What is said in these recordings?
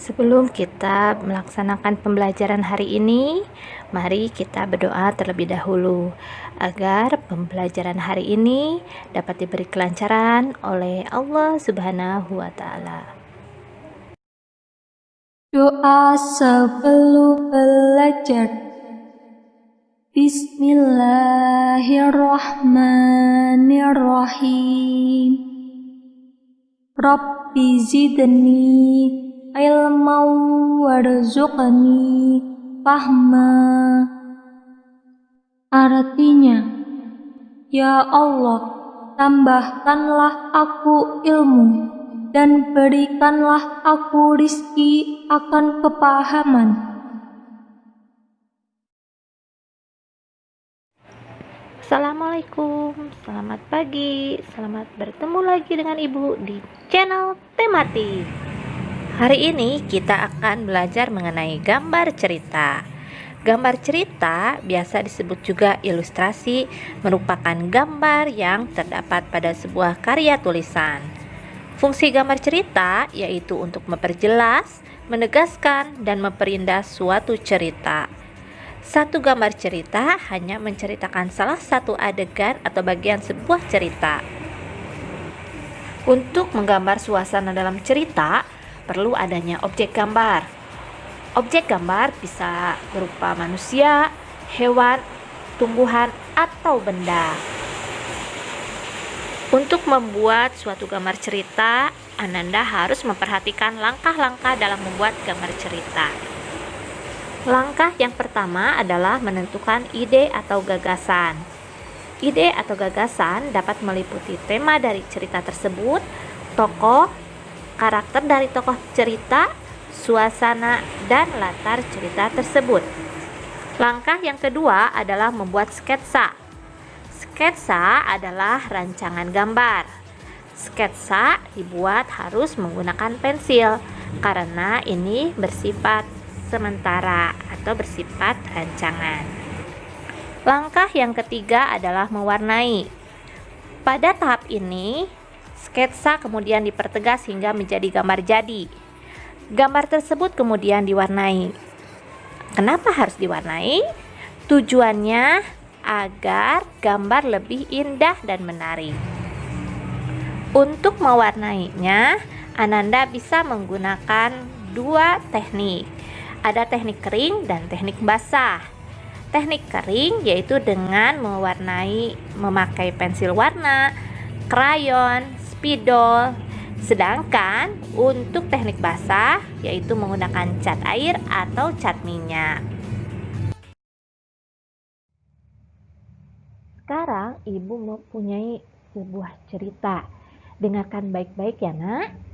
Sebelum kita melaksanakan pembelajaran hari ini, mari kita berdoa terlebih dahulu agar pembelajaran hari ini dapat diberi kelancaran oleh Allah Subhanahu wa Ta'ala. Doa sebelum belajar. Bismillahirrahmanirrahim. Rabbi zidni ilman warzuqni fahma. Artinya, ya Allah, tambahkanlah aku ilmu dan berikanlah aku rizki akan kepahaman. Assalamualaikum, selamat pagi, selamat bertemu lagi dengan Ibu di channel Tematik. Hari ini kita akan belajar mengenai gambar cerita. Gambar cerita biasa disebut juga ilustrasi, merupakan gambar yang terdapat pada sebuah karya tulisan. Fungsi gambar cerita yaitu untuk memperjelas, menegaskan, dan memperindah suatu cerita. Satu gambar cerita hanya menceritakan salah satu adegan atau bagian sebuah cerita. Untuk menggambar suasana dalam cerita, perlu adanya objek gambar. Objek gambar bisa berupa manusia, hewan, tumbuhan, atau benda. Untuk membuat suatu gambar cerita, Ananda harus memperhatikan langkah-langkah dalam membuat gambar cerita. Langkah yang pertama adalah menentukan ide atau gagasan. Ide atau gagasan dapat meliputi tema dari cerita tersebut, tokoh, karakter dari tokoh cerita, suasana, dan latar cerita tersebut. Langkah yang kedua adalah membuat sketsa. Sketsa adalah rancangan gambar. Sketsa dibuat harus menggunakan pensil karena ini bersifat sementara atau bersifat rancangan. Langkah yang ketiga adalah mewarnai. Pada tahap ini, sketsa kemudian dipertegas hingga menjadi gambar jadi. Gambar tersebut kemudian diwarnai. Kenapa harus diwarnai? Tujuannya agar gambar lebih indah dan menarik. Untuk mewarnainya, Ananda bisa menggunakan dua teknik. Ada teknik kering dan teknik basah. Teknik kering yaitu dengan mewarnai memakai pensil warna, krayon, spidol. Sedangkan untuk teknik basah yaitu menggunakan cat air atau cat minyak. Sekarang Ibu mempunyai sebuah cerita. Dengarkan baik-baik ya, Nak.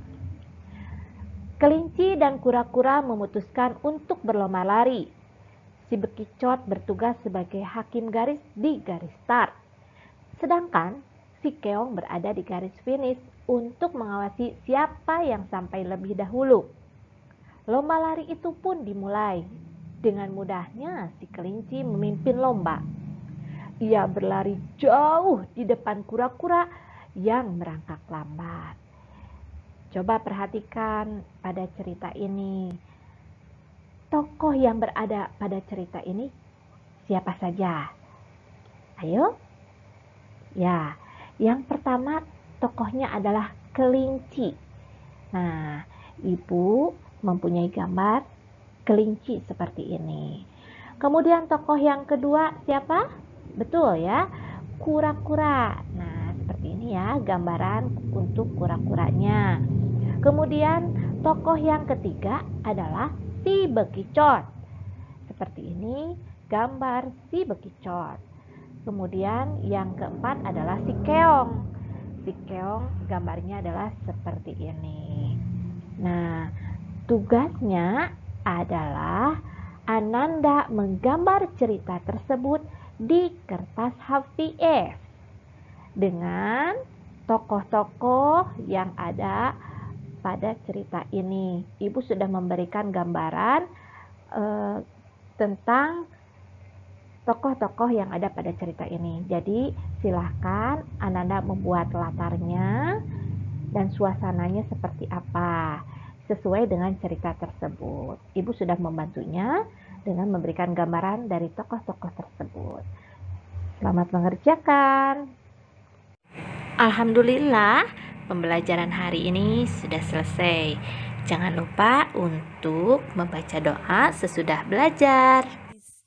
Kelinci dan kura-kura memutuskan untuk berlomba lari. Si bekicot bertugas sebagai hakim garis di garis start. Sedangkan si keong berada di garis finish untuk mengawasi siapa yang sampai lebih dahulu. Lomba lari itu pun dimulai. Dengan mudahnya si kelinci memimpin lomba. Ia berlari jauh di depan kura-kura yang merangkak lambat. Coba perhatikan pada cerita ini. Tokoh yang berada pada cerita ini siapa saja? Ayo. Ya, yang pertama tokohnya adalah kelinci. Nah, Ibu mempunyai gambar kelinci seperti ini. Kemudian tokoh yang kedua siapa? Betul ya, kura-kura. Nah, seperti ini ya gambaran untuk kura-kuranya. Kemudian tokoh yang ketiga adalah si bekicot. Seperti ini gambar si bekicot. Kemudian yang keempat adalah si keong. Si keong gambarnya adalah seperti ini. Nah, tugasnya adalah Ananda menggambar cerita tersebut di kertas HVS dengan tokoh-tokoh yang ada pada cerita ini. Ibu sudah memberikan gambaran tentang tokoh-tokoh yang ada pada cerita ini. Jadi silahkan Ananda membuat latarnya dan suasananya seperti apa. sesuai dengan cerita tersebut. Ibu sudah membantunya dengan memberikan gambaran dari tokoh-tokoh tersebut. Selamat mengerjakan. Alhamdulillah, pembelajaran hari ini sudah selesai. Jangan lupa untuk membaca doa sesudah belajar.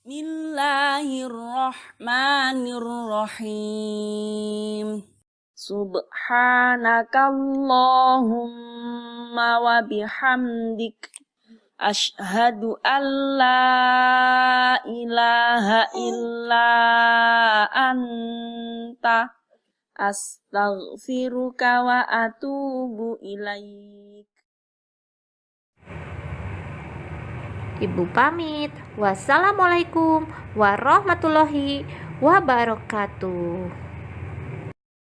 Bismillahirrahmanirrahim. Subhanakallahumma wa bihamdik asyhadu an la ilaha illa anta astaghfiruka wa atubu ilaik. Ibu pamit. Wassalamualaikum warahmatullahi wabarakatuh.